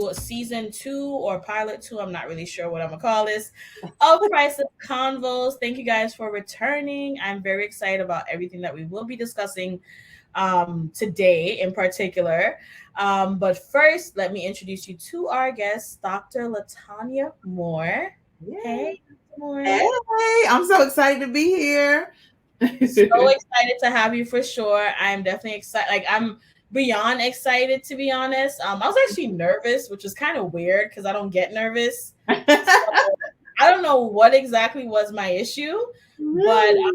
to season 2 or pilot 2. I'm not really sure what I'm gonna call this of Priceless Convos. Thank you guys for returning. I'm very excited about everything that we will be discussing today in particular. But first, let me introduce you to our guest, Dr. LaTanya Moore. Yeah. Hey, Dr. Moore. Hey, I'm so excited to be here. So excited to have you for sure. I'm definitely excited. Like I'm beyond excited to be honest. I was actually nervous, which was kind of weird because I don't get nervous. So I don't know what exactly was my issue, but Really?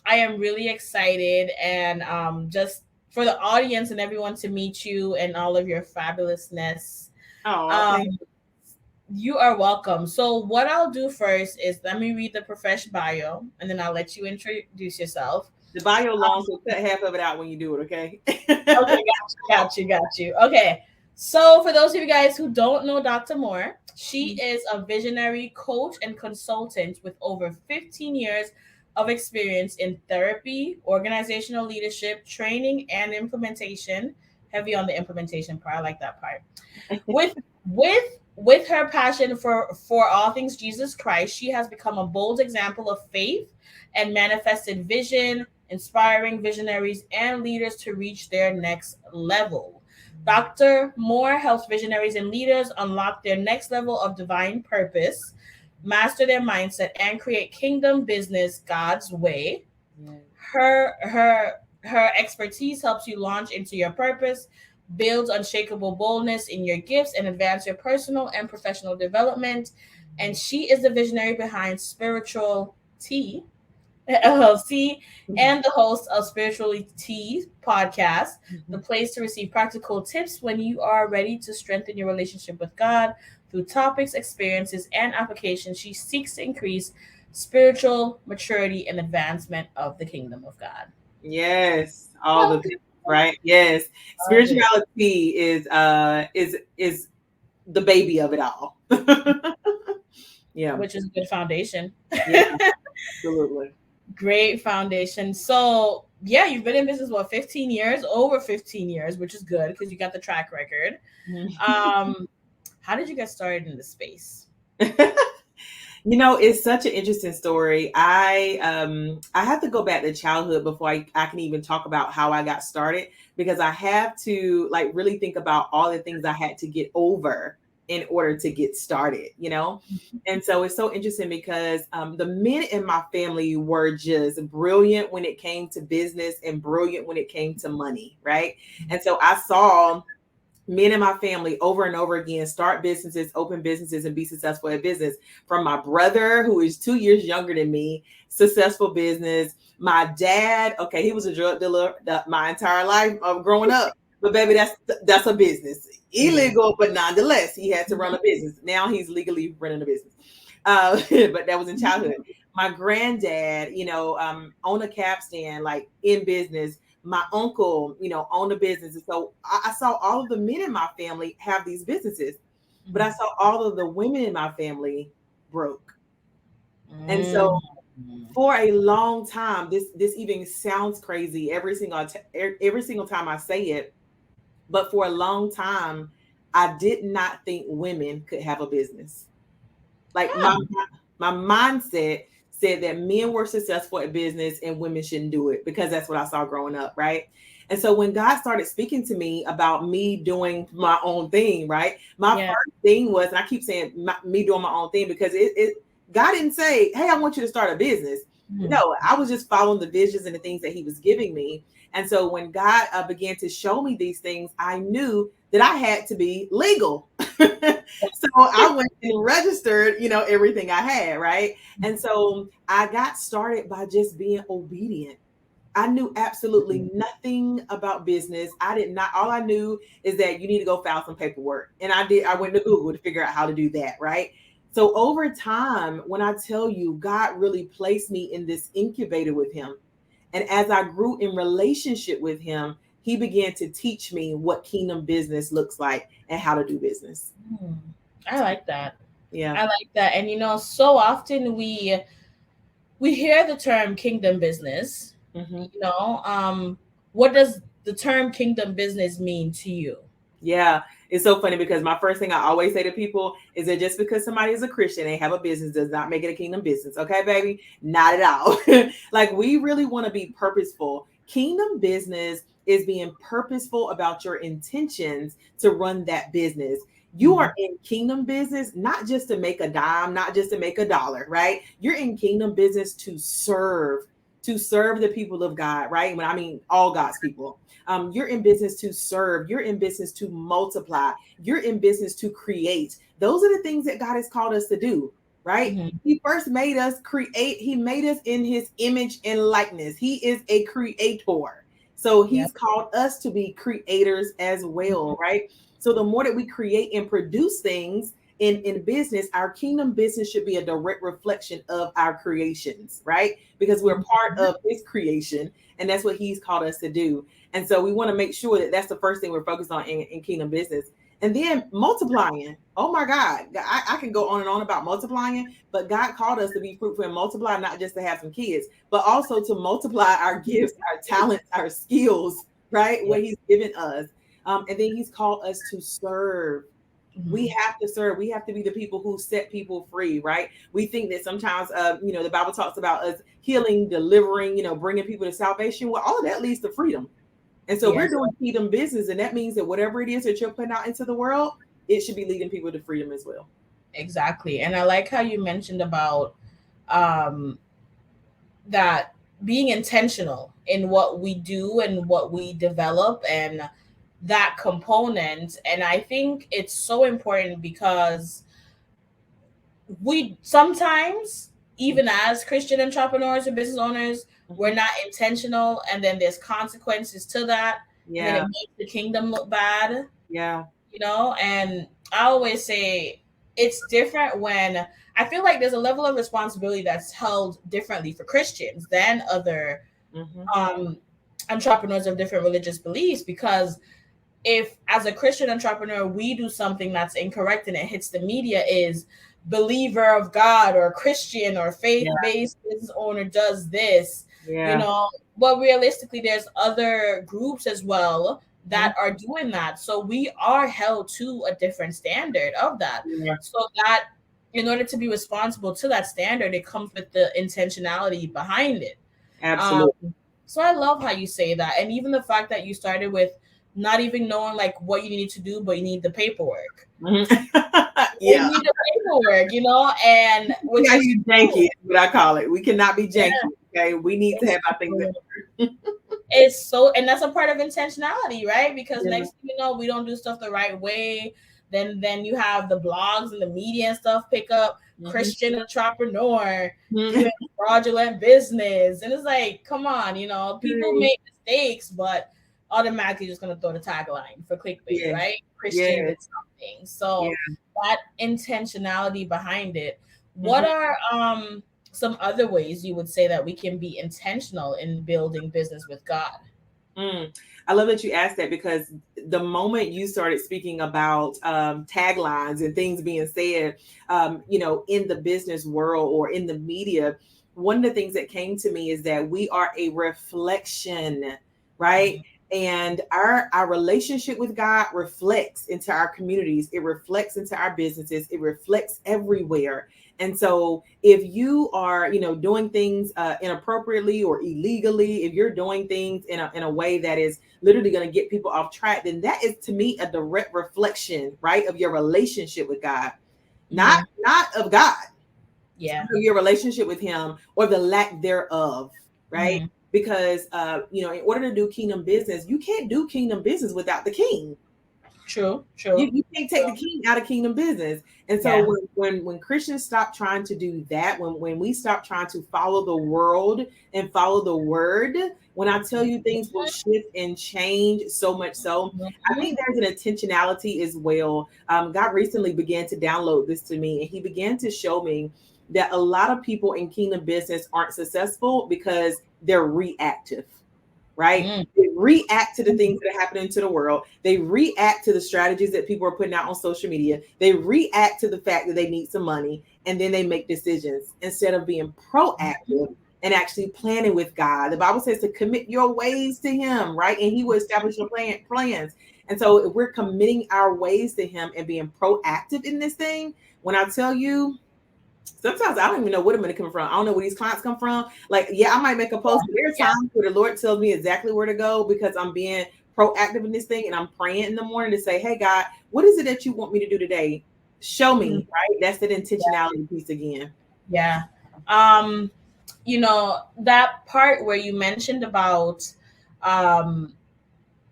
I am really excited and just for the audience and everyone to meet you and all of your fabulousness. Oh, Um, thank you are welcome. So what I'll do first is let me read the profession bio and then I'll let you introduce yourself. the bio long, Um, so cut half of it out when you do it, okay? okay, got you. Okay. So for those of you guys who don't know Dr. Moore, she is a visionary coach and consultant with over 15 years of experience in therapy, organizational leadership, training, and implementation. Heavy on the implementation part. I like that part. With with her passion for all things Jesus Christ, she has become a bold example of faith and manifested vision, inspiring visionaries and leaders to reach their next level. Dr. Moore helps visionaries and leaders unlock their next level of divine purpose, master their mindset, and create kingdom business God's way. Yeah. Her expertise helps you launch into your purpose, builds unshakable boldness in your gifts, and advance your personal and professional development. And she is the visionary behind Spiritual Tea LLC and the host of Spiritually Tea podcast, the place to receive practical tips when you are ready to strengthen your relationship with God through topics, experiences, and applications. She seeks to increase spiritual maturity and advancement of the kingdom of God. Yes, all the Welcome. things, right? Yes. Love it. Spirituality is the baby of it all. Yeah. Which is a good foundation. Yeah, absolutely. Great foundation. So, yeah, you've been in business, what, 15 years? Over 15 years, which is good because you got the track record. Um, how did you get started in the space? It's such an interesting story. I have to go back to childhood before I can even talk about how I got started because I have to like really think about all the things I had to get over in order to get started. And so it's so interesting because the men in my family were just brilliant when it came to business and brilliant when it came to money, right? And so I saw men in my family over and over again start businesses, open businesses, and be successful at business. From my brother, who is 2 years younger than me, successful business. My dad, okay, he was a drug dealer my entire life of growing up. But baby, that's a business. Illegal, but nonetheless, he had to run a business. Now he's legally running a business. But that was in childhood. My granddad, owned a cab stand, like in business. My uncle, owned a business. And so I saw all of the men in my family have these businesses, but I saw all of the women in my family broke. And so Mm. for a long time, this even sounds crazy every single time I say it, but for a long time, I did not think women could have a business. Like Huh. my mindset said that men were successful at business and women shouldn't do it because that's what I saw growing up, right? And so when God started speaking to me about me doing my own thing, right? My Yeah. first thing was, and I keep saying me doing my own thing because it God didn't say, "Hey, I want you to start a business." Mm. No, I was just following the visions and the things that He was giving me. And so when God began to show me these things, I knew that I had to be legal. So I went and registered, everything I had, right? And so I got started by just being obedient. I knew absolutely nothing about business. I did not, all I knew is that you need to go file some paperwork. And I went to Google to figure out how to do that, right? So over time, when I tell you, God really placed me in this incubator with Him. And as I grew in relationship with Him, He began to teach me what kingdom business looks like and how to do business. Mm. I like that. Yeah. I like that. And so often we hear the term kingdom business. Hmm. What does the term kingdom business mean to you? Yeah, it's so funny because my first thing I always say to people is that just because somebody is a Christian and have a business does not make it a kingdom business. Okay, baby? Not at all. Like, we really want to be purposeful. Kingdom business is being purposeful about your intentions to run that business. You Mhm. are in kingdom business not just to make a dime, not just to make a dollar, right? You're in kingdom business to serve the people of God, right? When I mean all God's people. You're in business to serve. You're in business to multiply. You're in business to create. Those are the things that God has called us to do, right? Mhm. He first made us create. He made us in his image and likeness. He is a creator. So Yep. he's called us to be creators as well, right? So the more that we create and produce things in business, our kingdom business should be a direct reflection of our creations, right? Because we're part Mhm. of his creation, and that's what he's called us to do. And so we want to make sure that that's the first thing we're focused on in kingdom business. And then multiplying. Oh my God. I can go on and on about multiplying, but God called us to be fruitful and multiply, not just to have some kids, but also to multiply our gifts, our talents, our skills, right? Yeah. What he's given us. And then he's called us to serve. We Mhm. have to serve. We have to be the people who set people free, right? We think that sometimes, the Bible talks about us healing, delivering, bringing people to salvation. Well, all of that leads to freedom. And so we're Yes. doing kingdom business, and that means that whatever it is that you're putting out into the world, it should be leading people to freedom as well. Exactly. And I like how you mentioned about um that being intentional in what we do and what we develop and that component. And I think it's so important because we sometimes, even as Christian entrepreneurs or business owners, we're Mhm. not intentional, and then there's consequences to that, and then it Yeah, makes the kingdom look bad, yeah, And I always say it's different when I feel like there's a level of responsibility that's held differently for Christians than other hmm, um entrepreneurs of different religious beliefs, because if as a Christian entrepreneur we do something that's incorrect and it hits the media, is believer of God or Christian or yeah, faith-based business owner does this, you yeah, know, but realistically there's other groups as well mhm, that are doing that. So we are held to a different standard of that. yeah, So that in order to be responsible to that standard, it comes with the intentionality behind it. Um, absolutely. so I love how you say that. And even the fact that you started with not even knowing like what you need to do, but you need the paperwork. Mhm. You Yeah, need the paperwork, and we which got is you true. janky, is what I call it. We cannot be Yeah, janky. Okay, we need to it's have our things true. in It's so, and that's a part of intentionality, right? Because order. next thing you know, we don't do stuff the right way. Then you have the blogs and the media and stuff pick up Yeah. Mhm. Christian entrepreneur Mhm. doing fraudulent business, and it's like, come on, people Right. make mistakes, but automatically just gonna throw the tagline for clickbait, Yes, right? Christian yes, did something, yeah. so that intentionality behind it. What Mhm. are some other ways you would say that we can be intentional in building business with God? Mm. I love that you asked that because the moment you started speaking about taglines and things being said, in the business world or in the media, one of the things that came to me is that we are a reflection, right? And our relationship with God reflects into our communities. It reflects into our businesses. It reflects everywhere. And so if you are, doing things inappropriately or illegally, if you're doing things in a way that is literally going to get people off track, then that is to me a direct reflection, right, of your relationship with God, not Mm-hmm. not of God, Yeah. your relationship with him or the lack thereof, right? Mm-hmm. Because in order to do kingdom business, you can't do kingdom business without the king. True. you, True. you can't take the True. king out of kingdom business. And so Yeah. when Christians stop trying to do that, when we stop trying to follow the world and follow the word, when I tell you things will shift and change so much so, I Mm-hmm. think there's an intentionality as well. God recently began to download this to me, and he began to show me that a lot of people in kingdom business aren't successful because they're reactive, right? Mm-hmm. They react to the things that are happening to the world. They react to the strategies that people are putting out on social media. They react to the fact that they need some money, and then they make decisions instead of being proactive and actually planning with God. The Bible says to commit your ways to him, right? And he will establish your plans. And so if we're committing our ways to him and being proactive in this thing, when I tell you, sometimes I don't even know where the money coming from. I don't know where these clients come from. Like, yeah, I might make a post, but there are times where the Lord tells me exactly where to go because I'm being proactive in this thing, and I'm praying in the morning to say, hey, God, what is it that you want me to do today? Show me, right? That's that intentionality piece again. Yeah. You know, that part where you mentioned about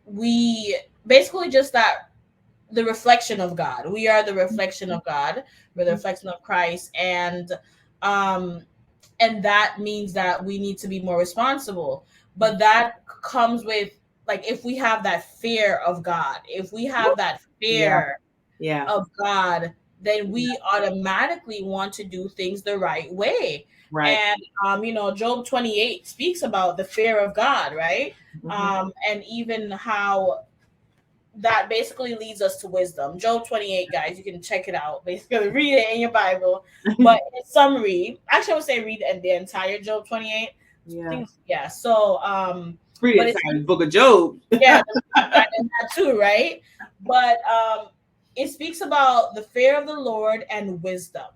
we basically just that the reflection of God. We are the reflection of God. We're the reflection of Christ, um and that means that we need to be more responsible. But that comes with, like, if we have that fear of God, if we have that Yeah. fear Yeah. of God, then we automatically want to do things the right way. Right. And you know, Job 28 speaks about the fear of God, right? Mhm. And even how that basically leads us to wisdom. Job 28, guys, you can check it out. Basically, read it in your Bible. But in summary, actually, I would say read the entire Job 28. Yeah. Yeah. So, Read but it it's inside the book of Job. yeah, that too, right? But it speaks about the fear of the Lord and wisdom.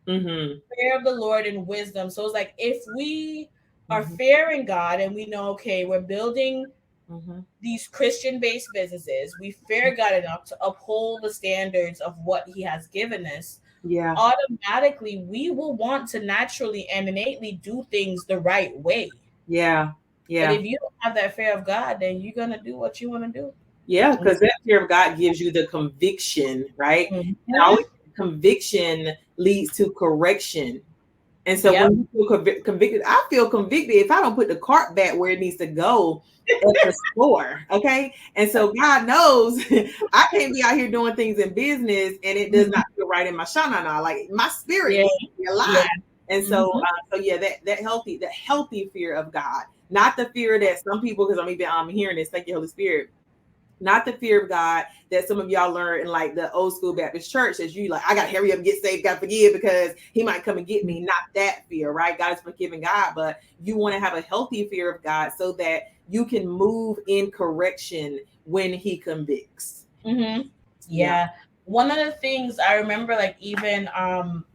Mm-hmm. Fear of the Lord and wisdom. So it's like if we are Mm-hmm. fearing God and we know, okay, we're building Mm-hmm. these Christian based businesses, we fear God enough to uphold the standards of what He has given us, Yeah. automatically we will want to naturally and innately do things the right way. Yeah. But Yeah. if you don't have that fear of God, then you're gonna do what you want to do. Yeah, because that fear of God gives you the conviction, right? And Mm-hmm. always conviction leads to correction. And so Yep. when you feel convicted, I feel convicted if I don't put the cart back where it needs to go at the store. Okay. And so God knows I can't be out here doing things in business and it does not feel right in my shanana. Like my spirit Yeah. needs to be Yeah. alive. And so, Mm-hmm. so yeah, that healthy fear of God, not the fear that some people, because I'm hearing this, thank you, Holy Spirit, not the fear of God that some of y'all learn in like the old school Baptist church, as you like, I gotta hurry up and get saved, gotta forgive because he might come and get me. Not that fear, right? God is forgiving God, but you want to have a healthy fear of God so that you can move in correction when he convicts. Mm-hmm. Yeah. Yeah. One of the things I remember, like even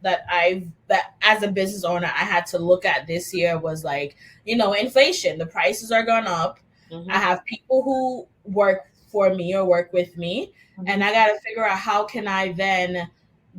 that as a business owner I had to look at this year was like, you know, inflation. The prices are gone up. I Mm-hmm. have people who work for me or work with me, and Mm-hmm. I got to figure out how can I then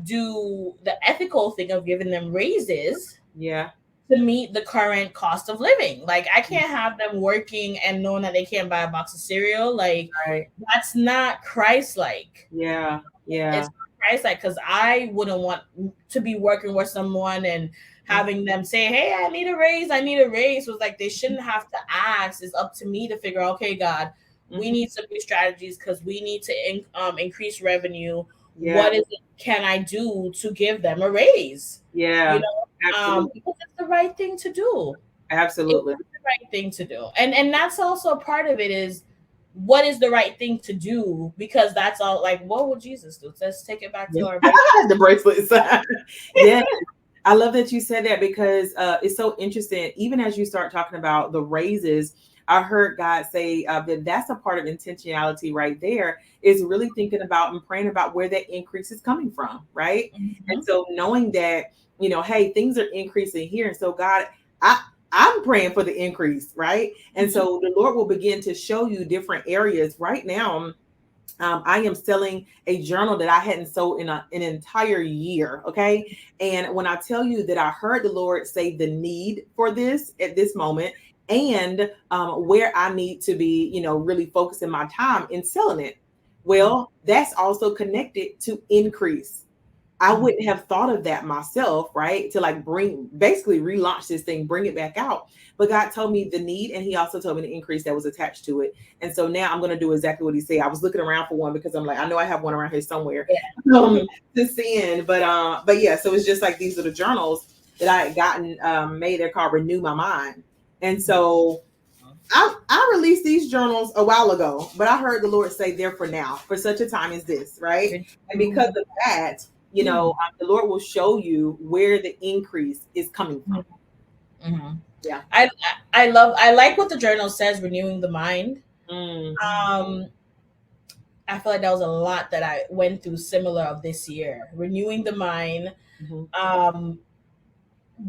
do the ethical thing of giving them raises Yeah. to meet the current cost of living. Like I can't have them working and knowing that they can't buy a box of cereal. Like Right. that's not Christ-like. Yeah. It's Yeah. not Christ-like because I wouldn't want to be working with someone and having them say, "Hey, I need a raise. I need a raise." Was like they shouldn't have to ask. It's up to me to figure out. Okay, God, we Mm-hmm. need some new strategies because we need to increase revenue. Yeah. What is it can I do to give them a raise? You Yeah. know, Absolutely. because it's the right thing to do. It's Absolutely. the right thing to do, and that's also a part of it is what is the right thing to do because that's all. Like, what would Jesus do? Let's take it back to Yeah. our basics. The bracelets. Yeah. I love that you said that because it's so interesting. Even as you start talking about the raises, I heard God say that that's a part of intentionality right there is really thinking about and praying about where that increase is coming from, right? And Mm-hmm. so knowing that, you know, hey, things are increasing here. And so God, I I'm praying for the increase, right? And Mm-hmm. so the Lord will begin to show you different areas right now. I am selling a journal that I hadn't sold in an entire year. Okay. And when I tell you that I heard the Lord say the need for this at this moment and where I need to be, you know, really focusing my time in selling it. Well, that's also connected to increase. I wouldn't have thought of that myself, right? To like bring basically relaunch this thing, bring it back out. But God told me the need, and He also told me the increase that was attached to it. And so now I'm going to do exactly what He said. I was looking around for one because I'm like, I know I have one around here somewhere Yeah. to send. But yeah, so it's just like these are the journals that I had gotten made. They're called Renew My Mind, and so I released these journals a while ago, but I heard the Lord say they're for now, for such a time as this, right? And because of that, you know, the Lord will show you where the increase is coming from. Mm-hmm. Yeah. I like what the journal says, renewing the mind. Mm. Um, I feel like that was a lot that I went through similar of this year. Renewing the mind, Mhm. um,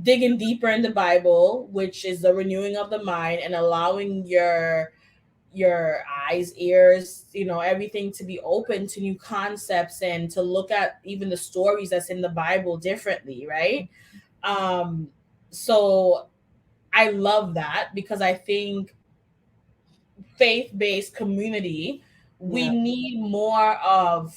digging deeper in the Bible, which is the renewing of the mind and allowing your eyes, ears, everything to be open to new concepts and to look at even the stories that's in the Bible differently, right? Um, so I love that because I think faith-based community, we Yeah. need more of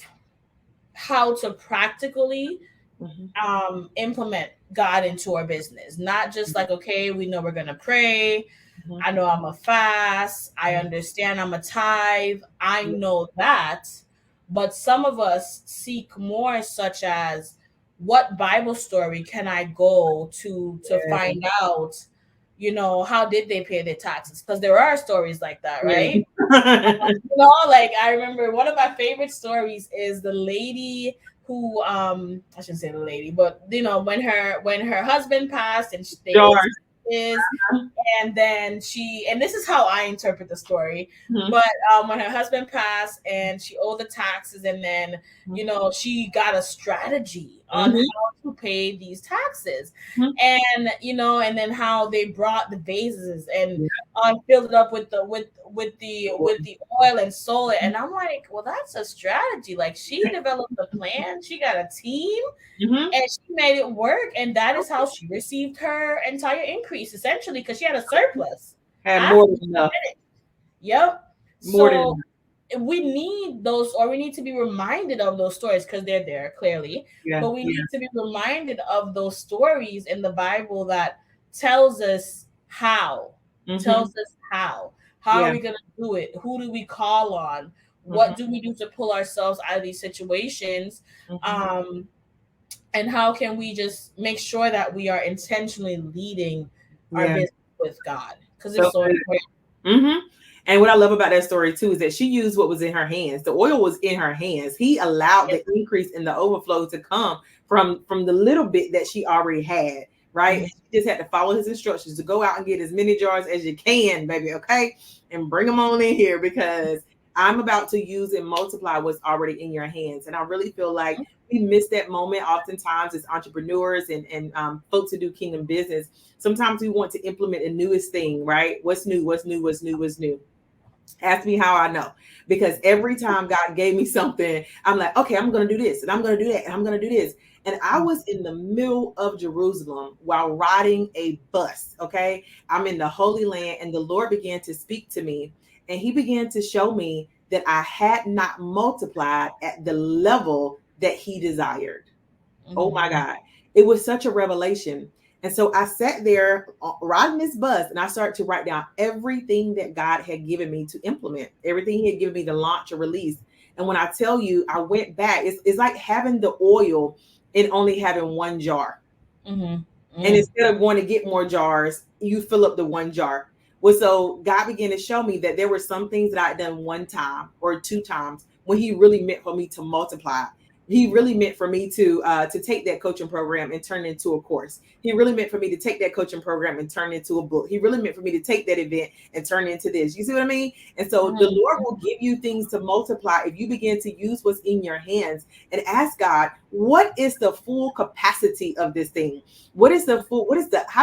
how to practically Mhm. implement God into our business. Not just like, okay, we know we're gonna pray. Mhm. I know I'm a fast. I Mhm. understand I'm a tithe. I Yeah. know that. But some of us seek more, such as what Bible story can I go to Yeah. find out, how did they pay their taxes? Because there are stories like that, Yeah. right? Like I remember one of my favorite stories is the lady who I shouldn't say the lady, but when her husband passed and they owed Jars. taxes, and then and this is how I interpret the story, Mhm. but when her husband passed and she owed the taxes, and then she got a strategy on Mhm. how to pay these taxes, Mhm. and then how they brought the vases and Yeah. filled it up with the oil and sold it. Mhm. And I'm like, well, that's a strategy. Like, she developed a plan, she got a team, Mhm. and she made it work. And that is how she received her entire increase, essentially, because she had a surplus Had more after than she enough. finished. Yep. More than So enough. we need those, or we need to be reminded of those stories because they're there clearly, Yeah. but we Yeah. need to be reminded of those stories in the Bible that tells us how Mhm. tells us how are Yeah. we going to do it, who do we call on, Mhm. what do we do to pull ourselves out of these situations, Mhm. um and how can we just make sure that we are intentionally leading our Yeah. business with God, because So it's so good. important. Hmm. And what I love about that story too is that she used what was in her hands. The oil was in her hands. He allowed the increase and the overflow to come from the little bit that she already had. Right. Mhm. She just had to follow his instructions to go out and get as many jars as you can, baby. Okay, and bring them on in here because I'm about to use and multiply what's already in your hands. And I really feel like we miss that moment oftentimes as entrepreneurs and folks who do kingdom business. Sometimes we want to implement the newest thing, right? What's new? What's new? What's new? What's new? Ask me how I know. Because every time God gave me something, I'm like, okay, I'm going to do this and I'm going to do that and I'm going to do this. And I was in the middle of Jerusalem while riding a bus. Okay. I'm in the Holy Land and the Lord began to speak to me and he began to show me that I had not multiplied at the level that he desired. Oh my Mhm. God. It was such a revelation. And so I sat there riding this bus and I started to write down everything that God had given me to implement, everything He had given me to launch or release. And when I tell you, I went back, it's like having the oil and only having one jar. Mhm. And Mm. instead of going to get more jars, you fill up the one jar. Well, so God began to show me that there were some things that I'd done one time or two times when He really meant for me to multiply. He really meant for me to take that coaching program and turn it into a course. He really meant for me to take that coaching program and turn it into a book. He really meant for me to take that event and turn it into this. You see what I mean? And so the Mhm. Lord will give you things to multiply if you begin to use what's in your hands and ask God, what is the full capacity of this thing? How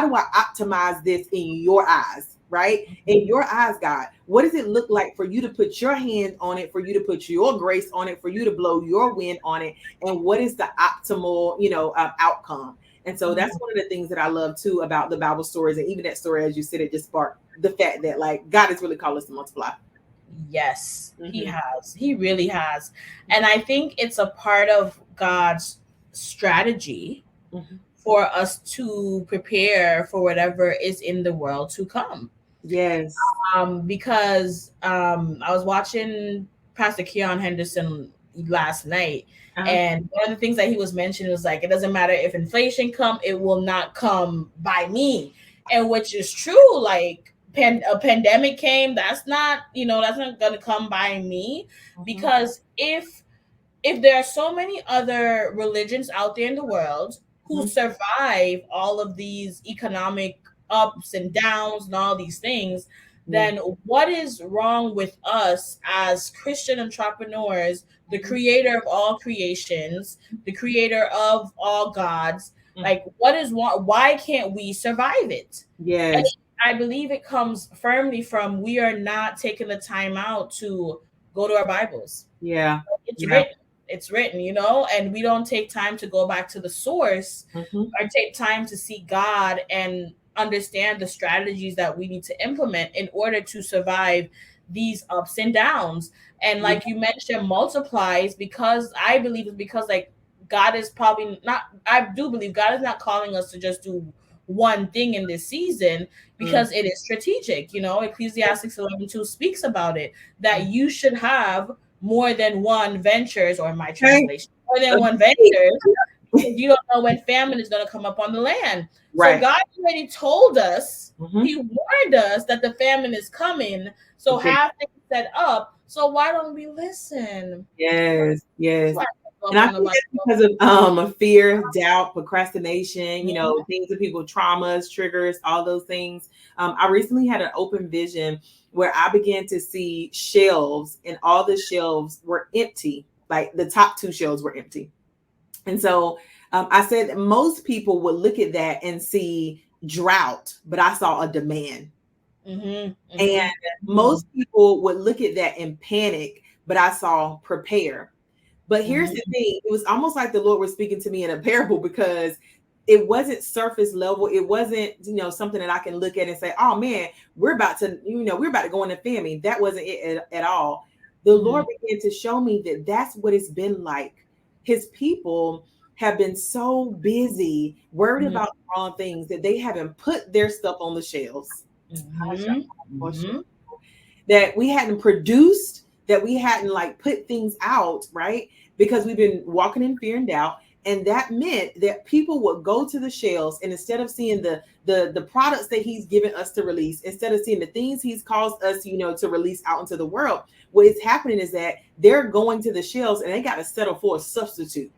do I optimize this in your eyes? Right? In your eyes, God, what does it look like for you to put your hand on it, for you to put your grace on it, for you to blow your wind on it? And what is the optimal, outcome? And so that's Mhm. one of the things that I love too about the Bible stories. And even that story, as you said, it just sparked the fact that like God has really called us to multiply. Yes, he Hmm. has. He really has. And I think it's a part of God's strategy Hmm. for us to prepare for whatever is in the world to come. Yes. Because I was watching Pastor Keon Henderson last night, Uh-huh. and one of the things that he was mentioning was like, it doesn't matter if inflation come, it will not come by me, and which is true. Like, a pandemic came, that's not gonna come by me, Hmm. because if there are so many other religions out there in the world who Hmm. survive all of these economic ups and downs and all these things, then what is wrong with us as Christian entrepreneurs, the creator of all creations, the creator of all gods? Like, what is why can't we survive it? And Yes. I believe it comes firmly from we are not taking the time out to go to our Bibles. Yeah. It's Yeah. written. It's written, and we don't take time to go back to the source or take time to see God and understand the strategies that we need to implement in order to survive these ups and downs. And Yeah. like you mentioned, multiplies, because I believe it's because, like, God is probably not, I do believe God is not calling us to just do one thing in this season, because it is strategic. Ecclesiastes 11:2 speaks about it, that you should have more than one ventures, or in my Okay. translation, more than one ventures, because you don't know when famine is going to come up on the land. So Right. God already told us, He warned us that the famine is coming. So have things set up. So why don't we listen? Yes, yes. Why And up I on the think Bible? that's because of fear, doubt, procrastination, things that people, traumas, triggers, all those things. I recently had an open vision where I began to see shelves, and all the shelves were empty. Like the top two shelves were empty. And so I said that most people would look at that and see drought, but I saw a demand. And most people would look at that and panic, but I saw prepare. But here's the thing, it was almost like the Lord was speaking to me in a parable, because it wasn't surface level. It wasn't, something that I can look at and say, oh man, we're about to go into famine. That wasn't it at all. The Lord began to show me that that's what it's been like. His people have been so busy, worried about the wrong things, that they haven't put their stuff on the shelves. That we hadn't produced, that we hadn't like put things out, right? Because we've been walking in fear and doubt. And that meant that people would go to the shelves, and instead of seeing the products that he's given us to release, instead of seeing the things he's caused us, to release out into the world, what is happening is that they're going to the shelves and they got to settle for a substitute.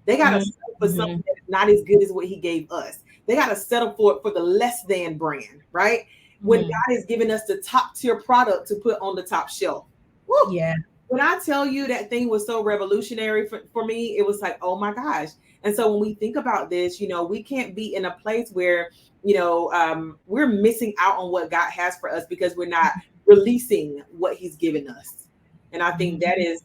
They got to settle for something that's not as good as what he gave us. They got to settle for the less than brand, right? When God has given us the top tier product to put on the top shelf. Woo! Yeah. When I tell you that thing was so revolutionary for me, it was like, oh my gosh. And so when we think about this, we can't be in a place where, we're missing out on what God has for us because we're not releasing what he's given us. And I think that is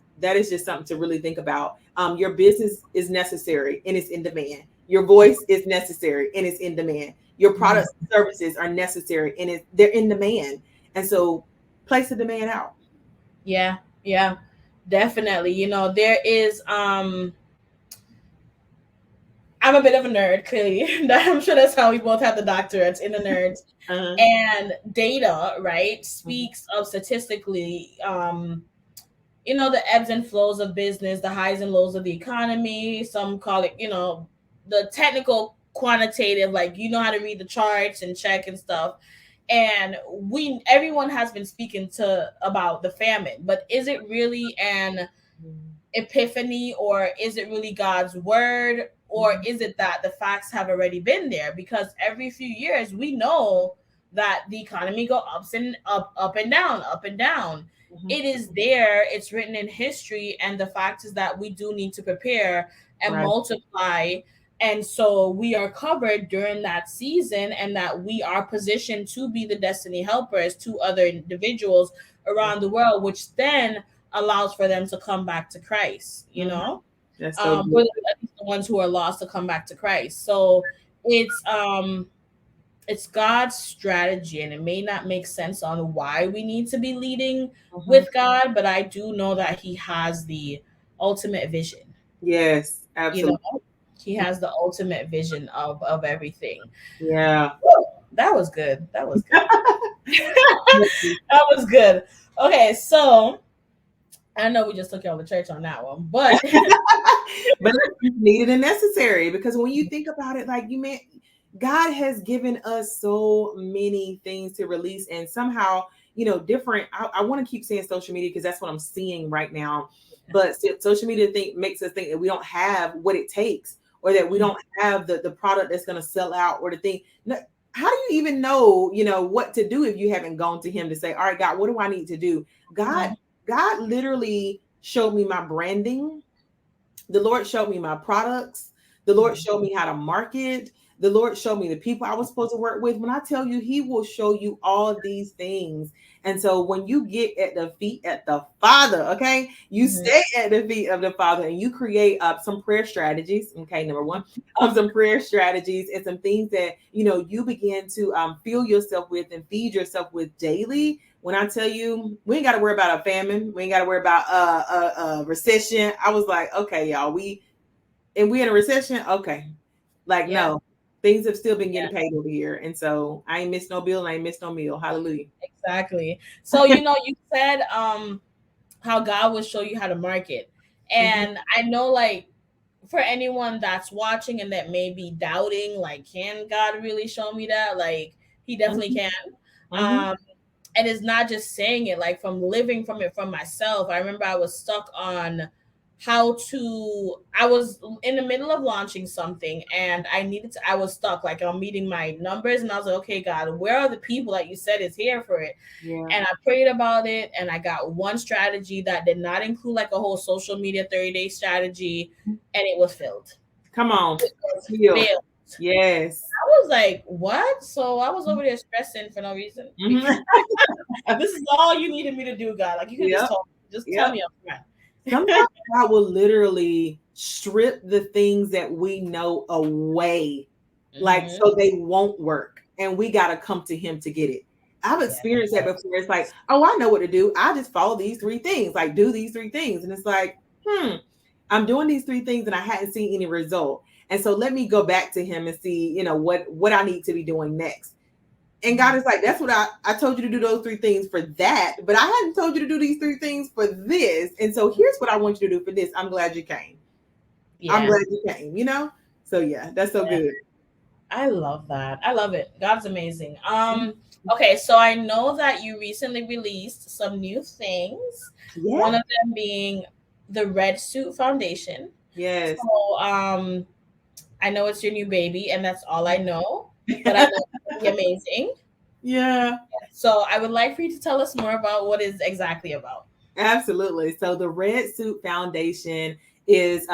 just something to really think about. Your business is necessary and it's in demand. Your voice is necessary and it's in demand. Your products and services are necessary and they're in demand. And so place the demand out. Yeah. Yeah. Definitely. There is I'm a bit of a nerd, clearly. I'm sure that's how we both have the doctorates, in the nerds. Uh-huh. And data, right, speaks of statistically, the ebbs and flows of business, the highs and lows of the economy. Some call it, the technical quantitative, like, how to read the charts and check and stuff. And everyone has been speaking about the famine, but is it really an epiphany, or is it really God's word, or is it that the facts have already been there? Because every few years we know that the economy go up and down, up and down. It is there, it's written in history, and the fact is that we do need to prepare and Right. multiply. And so we are covered during that season, and that we are positioned to be the destiny helpers to other individuals around the world, which then allows for them to come back to Christ, That's so for good. at least the ones who are lost to come back to Christ. So it's God's strategy, and it may not make sense on why we need to be leading with God, but I do know that He has the ultimate vision. Yes, You know, absolutely. He has the ultimate vision of everything. Yeah. Woo, that was good. That was good. That was good. Okay, so I know we just took y'all to church on that one, but But it's needed and necessary, because when you think about it, like God has given us so many things to release, and somehow, different. I want to keep saying social media because that's what I'm seeing right now. But social media makes us think that we don't have what it takes, or that we don't have the product that's going to sell out, or the thing. No, how do you even know, what to do if you haven't gone to him to say, all right, God, what do I need to do? God, Mhm. God literally showed me my branding. The Lord showed me my products. The Lord Mhm. showed me how to market. The Lord showed me the people I was supposed to work with. When I tell you, He will show you all of these things. And so when you get at the feet at the Father, okay, you Mhm. stay at the feet of the Father and you create some prayer strategies. Okay, number one, some prayer strategies and some things that you begin to fill yourself with and feed yourself with daily. When I tell you, we ain't got to worry about a famine, we ain't got to worry about a recession. I was like, okay, y'all, we in a recession. Okay, like Yeah. no, things have still been getting Yeah. paid over here, and so I ain't missed no bill, and I ain't missed no meal. Hallelujah. Exactly. So you said how God will show you how to market, Mm-hmm, and I know like for anyone that's watching and that may be doubting, like, can God really show me that? Like, He definitely mm-hmm, can. mm-hmm. Um, and it's not just saying it, like from living from it from myself. I remember I was stuck on how to, I was in the middle of launching something and I was stuck, like I'm meeting my numbers and I was like, okay, God, where are the people that you said is here for it? Yeah. And I prayed about it and I got one strategy that did not include like a whole social media 30-day strategy, and it was filled. Come on, It was heal. filled. Yes. I was like, what? So I was over there stressing for no reason. Because Mm-hmm. this is all you needed me to do, God. Like you could just Yep. tell me. Just tell Yep. me up front. Sometimes God will literally strip the things that we know away, like Hmm. so they won't work, and we got to come to Him to get it. I've Yeah. experienced that before. It's like, oh, I know what to do. I just follow these three things, like do these three things, and it's like, I'm doing these three things, and I hadn't seen any result. And so let me go back to Him and see, what I need to be doing next. And God Hmm. is like, that's what I told you to do those three things for that, but I hadn't told you to do these three things for this. And so here's what I want you to do for this. I'm glad you came. I'm Yeah. glad you came. So yeah, that's so Yeah. good. I love that. I love it. God's amazing. Okay, so I know that you recently released some new things. Yeah. One of them being the Red Suit Foundation. Yes. So I know it's your new baby and that's all I know, but I know it's gonna be amazing. Yeah. So I would like for you to tell us more about what it's exactly about. Absolutely. So the Red Suit Foundation is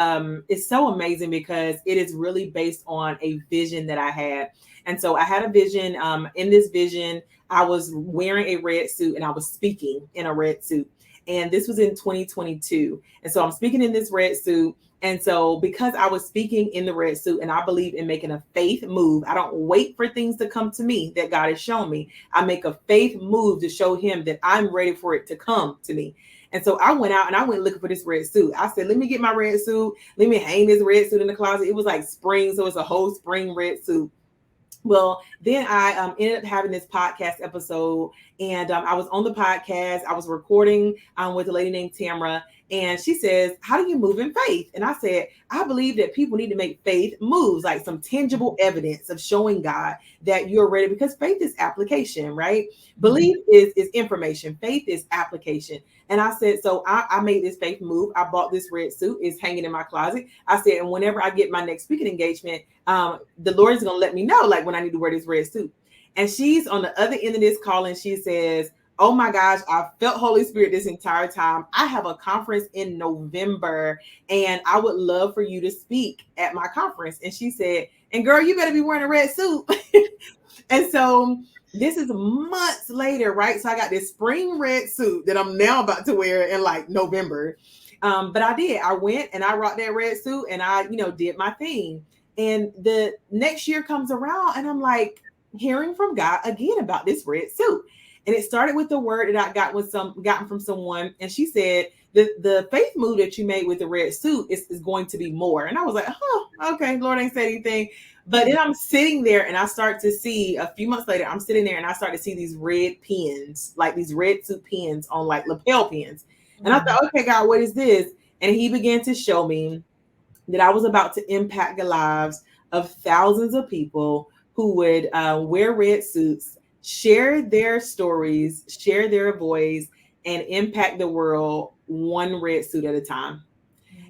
so amazing because it is really based on a vision that I had. And so I had a vision. In this vision, I was wearing a red suit and I was speaking in a red suit. And this was in 2022. And so I'm speaking in this red suit. And so because I was speaking in the red suit and I believe in making a faith move, I don't wait for things to come to me that God has shown me. I make a faith move to show him that I'm ready for it to come to me. And so I went out and I went looking for this red suit. I said, let me get my red suit. Let me hang this red suit in the closet. It was like spring. So it's a whole spring red suit. Well, then I ended up having this podcast episode, and I was on the podcast. I was recording with a lady named Tamara, and she says, "How do you move in faith?" And I said, "I believe that people need to make faith moves, like some tangible evidence of showing God that you're ready, because faith is application, right? Mhm. Belief is information. Faith is application." And I said, so I made this faith move. I bought this red suit. It's hanging in my closet. I said, and whenever I get my next speaking engagement, the Lord is going to let me know, like when I need to wear this red suit. And she's on the other end of this call and she says, oh my gosh, I felt Holy Spirit this entire time. I have a conference in November and I would love for you to speak at my conference. And she said, and girl, you better be wearing a red suit. And so this is months later, right? So I got this spring red suit that I'm now about to wear in like November. But I did. I went and I rocked that red suit and I, did my thing. And the next year comes around and I'm like hearing from God again about this red suit. And it started with the word that I gotten from someone. And she said, the faith move that you made with the red suit is going to be more. And I was like, oh, okay, Lord ain't said anything. But then I'm sitting there and I start to see a few months later, I'm sitting there and I start to see these red pins, like these red suit pins on like lapel pins. And I Mhm. thought, okay, God, what is this? And he began to show me that I was about to impact the lives of thousands of people who would wear red suits, share their stories, share their voice, and impact the world one red suit at a time.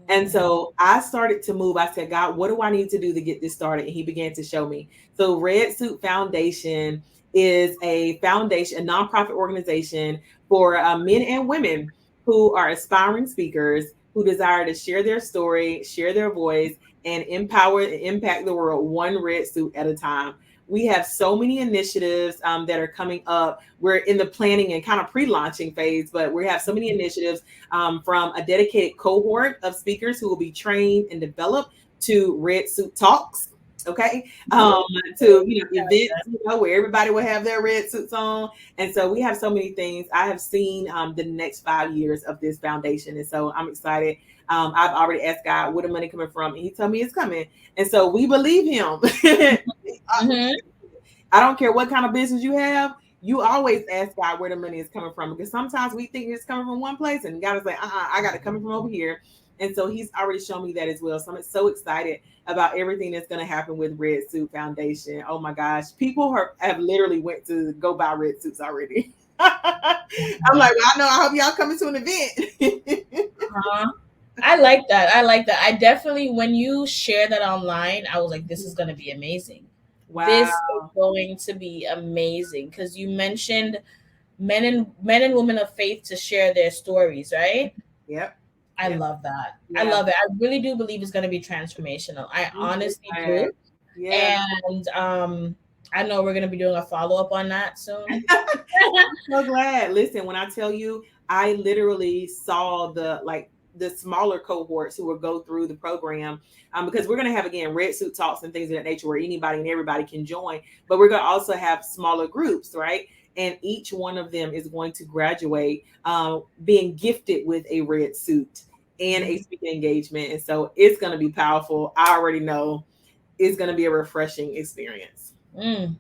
And so I started to move. I said, God, what do I need to do to get this started? And he began to show me. So Red Suit Foundation is a foundation, a nonprofit organization for men and women who are aspiring speakers who desire to share their story, share their voice, and empower and impact the world one red suit at a time. We have so many initiatives that are coming up. We're in the planning and kind of pre-launching phase, but we have so many initiatives from a dedicated cohort of speakers who will be trained and developed to red suit talks. Okay, to events, where everybody will have their red suits on, and so we have so many things. I have seen the next 5 years of this foundation, and so I'm excited. I've already asked God where the money coming from, and He told me it's coming, and so we believe Him. Mm-hmm. I don't care what kind of business you have. You always ask God where the money is coming from, because sometimes we think it's coming from one place, and God is like, I got it coming from over here. And so He's already shown me that as well. So I'm so excited about everything that's going to happen with Red Suit Foundation. Oh my gosh, people have literally went to go buy red suits already. I'm like, well, I know. I hope y'all coming to an event. Uh-huh. I like that. I like that. I definitely, when you share that online, I was like, this is going to be amazing. This Wow. is going to be amazing because you mentioned men and women of faith to share their stories, right? Yep. I Yep. love that. I Yeah. love it. I really do believe it's going to be transformational. I I'm so honestly glad. do. Yeah. And I know we're going to be doing a follow up on that soon. So glad. Listen, when I tell you, I literally saw the smaller cohorts who will go through the program, because we're going to have again red suit talks and things of that nature where anybody and everybody can join, but we're going to also have smaller groups, right? And each one of them is going to graduate being gifted with a red suit and a speaking engagement, and so it's going to be powerful. I already know it's going to be a refreshing experience. Mm,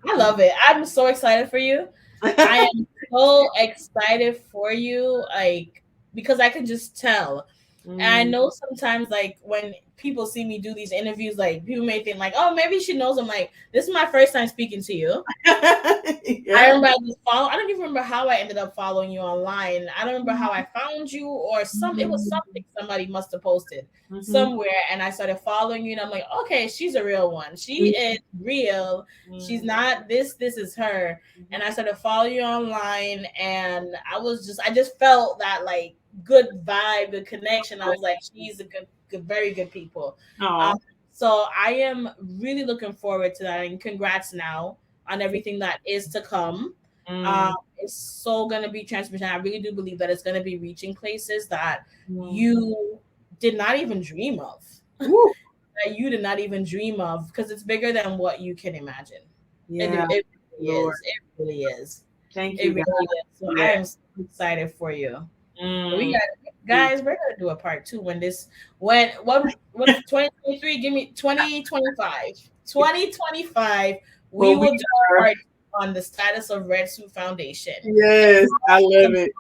I love it. I'm so excited for you. I am so excited for you, like because I can just tell. And I Mm. know sometimes, like when people see me do these interviews, like people may think, like, "Oh, maybe she knows." I'm like, "This is my first time speaking to you." I Yeah. remember I just follow. I don't even remember how I ended up following you online. I don't remember how I found you or some. It was something somebody must have posted Mhm. somewhere, and I started following you. And I'm like, okay, she's a real one. She is real. She's Mhm. not this. This is her. And Mhm. I started following you online, and I just felt that like good vibe, the connection. I was like, she's a good, very good people. Aw. Um, so I am really looking forward to that, and congrats now on everything that is to come. Mm. It's so going to be transformation. I really do believe that it's going to be reaching places that Mm. you did not even dream of, Woo. that you did not even dream of, because it's bigger than what you can imagine. Yeah, It really Lord. is. It really is. Thank It you, God. really is. So I Yeah. am so excited for you. We Mm. got guys. We're gonna do a part two when this what's 2023? Give me 2025. 2025. We Well, we will do a are. part on the status of Red Suit Foundation. Yes, I love it.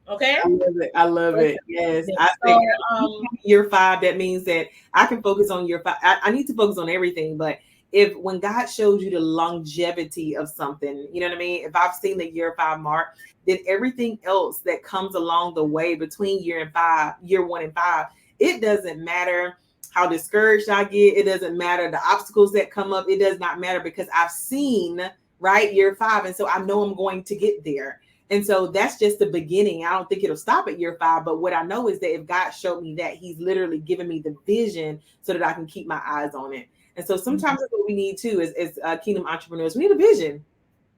Okay. I love it. I love Let's it. Yes. do I this. think So year 5, that means that I can focus on year 5. I need to focus on everything, but if when God shows you the longevity of something, you know what I mean? If I've seen the year 5 mark, then everything else that comes along the way between year 1 and 5, it doesn't matter how discouraged I get. It doesn't matter the obstacles that come up. It does not matter because I've seen right year 5. And so I know I'm going to get there. And so that's just the beginning. I don't think it'll stop at year 5. But what I know is that if God showed me that, He's literally given me the vision so that I can keep my eyes on it. And so sometimes that's what we need too, as kingdom entrepreneurs. We need a vision.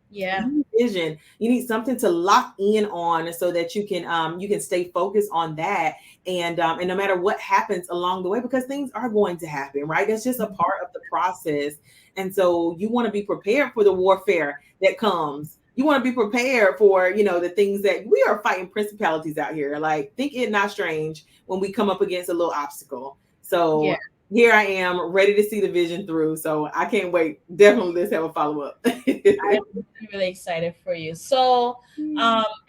yeah. You need vision. You need something to lock in on so that you can stay focused on that. And no matter what happens along the way, because things are going to happen, right? That's just a part of the process. And so you want to be prepared for the warfare that comes. You want to be prepared for, the things that we are fighting principalities out here. Like, think it not strange when we come up against a little obstacle. Yeah. So here I am ready to see the vision through. So I can't wait. Definitely let's have a follow up. I'm really excited for you. So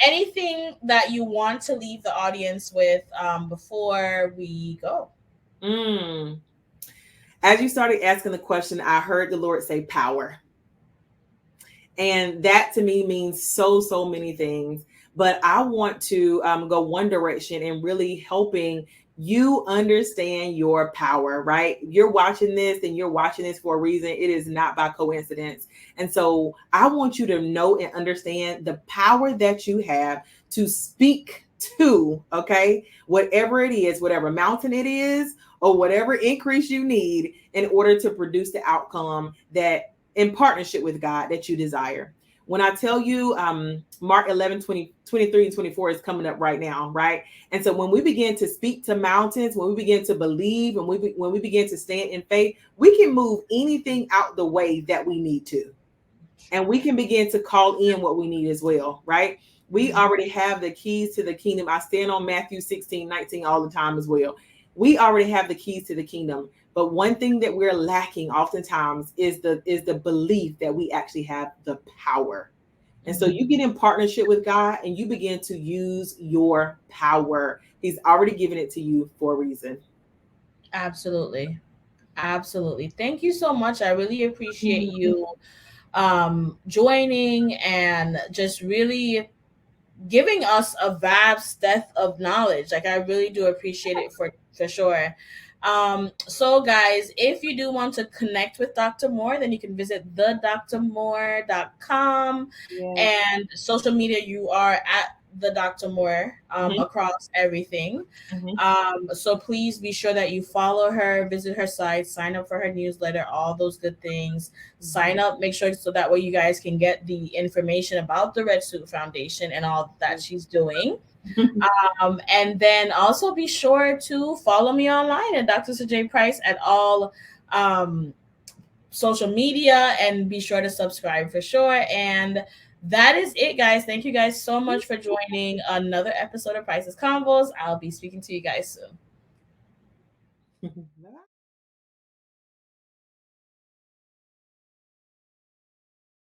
anything that you want to leave the audience with before we go? Mm. As you started asking the question, I heard the Lord say power. And that to me means so many things. But I want to go one direction in really helping You understand your power, right? You're watching this and you're watching this for a reason. It is not by coincidence. And so I want you to know and understand the power that you have to speak to, okay, whatever it is, whatever mountain it is, or whatever increase you need in order to produce the outcome that in partnership with God that you desire. When I tell you Mark 11, 20, 23, and 24 is coming up right now, right? And so when we begin to speak to mountains, when we begin to believe, and when we begin to stand in faith, we can move anything out the way that we need to. And we can begin to call in what we need as well, right? We already have the keys to the kingdom. I stand on Matthew 16:19 all the time as well. We already have the keys to the kingdom. But one thing that we're lacking oftentimes is the belief that we actually have the power. And so you get in partnership with God and you begin to use your power. He's already given it to you for a reason. Absolutely. Absolutely. Thank you so much. I really appreciate you joining and just really giving us a vast depth of knowledge. Like I really do appreciate it for sure. So guys, if you do want to connect with Dr. Moore, then you can visit thedrmoore.com, Yes. and social media you are at the Dr. Moore Mhm, across everything. mhm, So please be sure that you follow her, visit her site, sign up for her newsletter, all those good things. mhm. Sign up, make sure so that way you guys can get the information about the Red Suit Foundation and all that she's doing. And then also be sure to follow me online at Dr. Sajay Price at all um, social media, and be sure to subscribe for sure. And that is it, guys. Thank you guys so much for joining another episode of Priceless Convos. I'll be speaking to you guys soon.